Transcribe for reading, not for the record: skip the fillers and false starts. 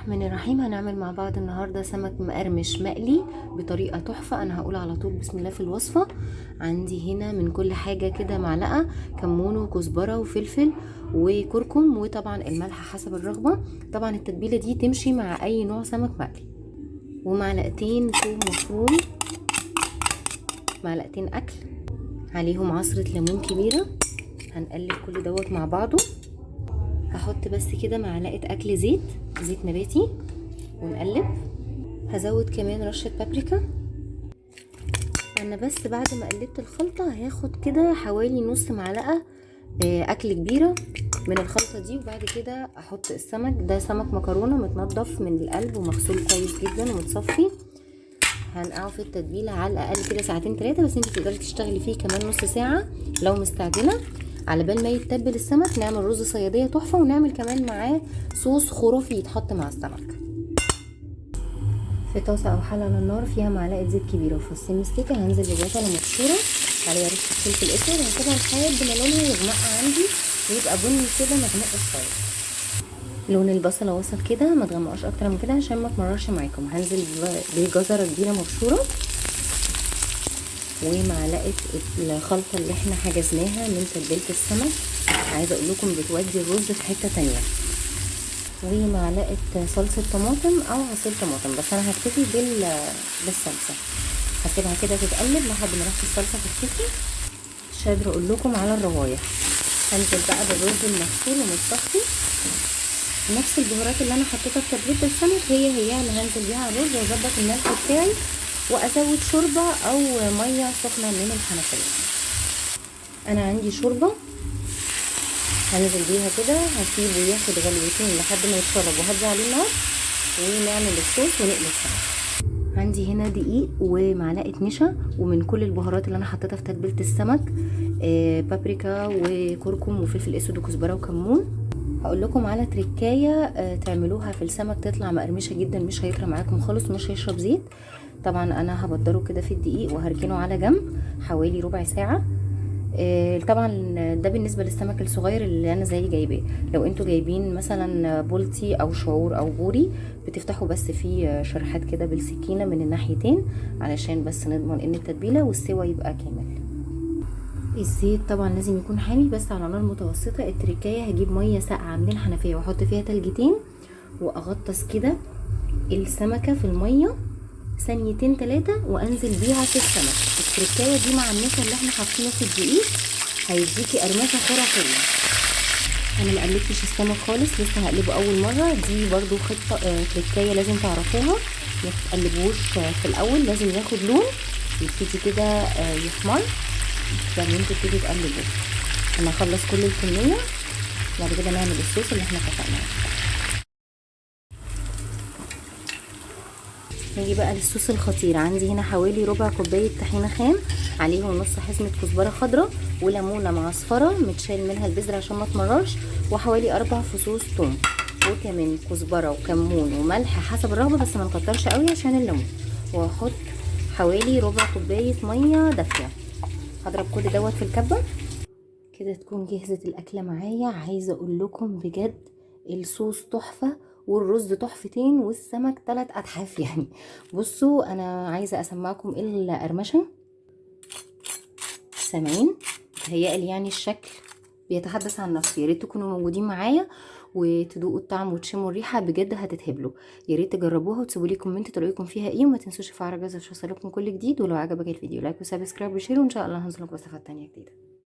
الرحمن الرحيم. هنعمل مع بعض النهارده سمك مقرمش مقلي بطريقه تحفه. انا هقول على طول بسم الله في الوصفه. عندي هنا من كل حاجه كده معلقه كمون وكزبره وفلفل وكركم، وطبعا الملح حسب الرغبه. طبعا التتبيله دي تمشي مع اي نوع سمك مقلي. ومعلقتين ثوم مفروم، معلقتين اكل، عليهم عصره ليمون كبيره. هنقلب كل دوت مع بعضه. هحط بس كده معلقه اكل زيت نباتي ونقلب. هزود كمان رشه بابريكا. انا بس بعد ما قلبت الخلطه هاخد كده حوالي نص معلقه اكل كبيره من الخلطه دي، وبعد كده احط السمك. ده سمك مكرونه متنضف من القلب ومغسول كويس جدا ومتصفي. هنقعه في التتبيله على الاقل كده ساعتين 3، بس انت تقدري تشتغلي فيه كمان نص ساعه لو مستعجله. على بال ما يتبل السمك نعمل رز صياديه تحفه، ونعمل كمان معاه صوص خرافي يتحط مع السمك. في طاسه او حله على النار فيها معلقه زيت كبيره وفصين مستكه. هنزل ببصله مبشوره عليها رشه فلفل اسود، وهسيبها لحد ما لونها يغمق عندي ويبقى بني كده مغمق شويه. لون البصله وصل كده، ما تغمقوش اكتر من كده عشان ما تمررش معاكم. هنزل بجزره كبيره مبشوره ومعلقه الخلطه اللي احنا حجزناها من تتبيله السمك. عايزه اقول لكم بتودي الرز في حته تانية. ومعلقه صلصه طماطم او عصير طماطم، بس انا هكتفي بالصلصه. هسيبها كده تتقلب لحد ما ريحه الصلصه تختفي. مش قادره اقول لكم على الروايح. هنزل بقى بالرز المغسول ومتصفي. نفس البهارات اللي انا حطيتها في تتبيله السمك هي اللي هنزل بيها على الرز، واظبط الملح بتاعي وازود شوربه او ميه سخنه من الحنفيه. انا عندي شوربه هنزل بيها كده، هسيبه ياخد غلوتين لحد ما يتشرب وهدي عليه النار ونعمل الصوص ونقلب سمك. عندي هنا دقيق ومعلقه نشا، ومن كل البهارات اللي انا حطيتها في تتبيله السمك بابريكا وكركم وفلفل اسود وكزبره وكمون. هقول لكم على تركايه تعملوها في السمك تطلع مقرمشه جدا، مش هيطرى معاكم خالص ومش هيشرب زيت. طبعا انا هبدره كده في الدقيق وهركنه على جنب حوالي ربع ساعه. طبعا ده بالنسبه للسمك الصغير اللي انا زي جايباه. لو انتوا جايبين مثلا بولتي او شعور او بوري، بتفتحوا بس فيه شريحات كده بالسكينه من الناحيتين علشان بس نضمن ان التتبيله والسوى يبقى كامل. الزيت طبعا لازم يكون حامي بس على نار متوسطه. التركايه هجيب ميه ساقعه من الحنفيه واحط فيها تلجتين واغطس كده السمكه في الميه ثانيتين 3 وانزل بيها في السمك. التركايه دي مع النشا اللي احنا حاطينه في الدقيق هيديكي قرمشه خرافيه. انا ما قلبتش السمك خالص، لسه هقلبه اول مره. دي برضو خطه تركايه لازم تعرفوها. ما تقلبوش في الاول، لازم ياخد لون يبتدي كده يحمر، بعدين تبتدي تقلبوه. انا هخلص كل الكميه بعد كده نعمل الصوص اللي احنا اتفقنا عليه. نيجي بقى للصوص الخطير. عندي هنا حوالي ربع كوبايه طحينه خام، عليهم نص حزمه كزبره خضراء وليمونه معصفره متشال منها البذر عشان ما تمررش، وحوالي 4 فصوص ثوم، وكمان كزبره وكمون وملح حسب الرغبه بس ما نكترش قوي عشان الليمون. واحط حوالي ربع كوبايه ميه دافيه. هضرب كل دوت في الكبه كده تكون جهزت الاكله معايا. عايزه اقول لكم بجد الصوص تحفه والرز تحفتين والسمك 3 أتحاف يعني. بصوا انا عايزه اسمعكم القرمشه. سامعين؟ متهيألي يعني الشكل بيتحدث عن نفسه. يا ريت تكونوا موجودين معايا وتدوقوا الطعم وتشموا الريحه، بجد هتتهبلوا. يا ريت تجربوها وتسيبوا لي كومنت رايكم فيها ايه، وما تنسوش تفعلوا الجرس عشان يوصلكم كل جديد. ولو عجبك الفيديو لايك وسبسكرايب وشير، وان شاء الله هنزل لكم وصفات تانية جديده.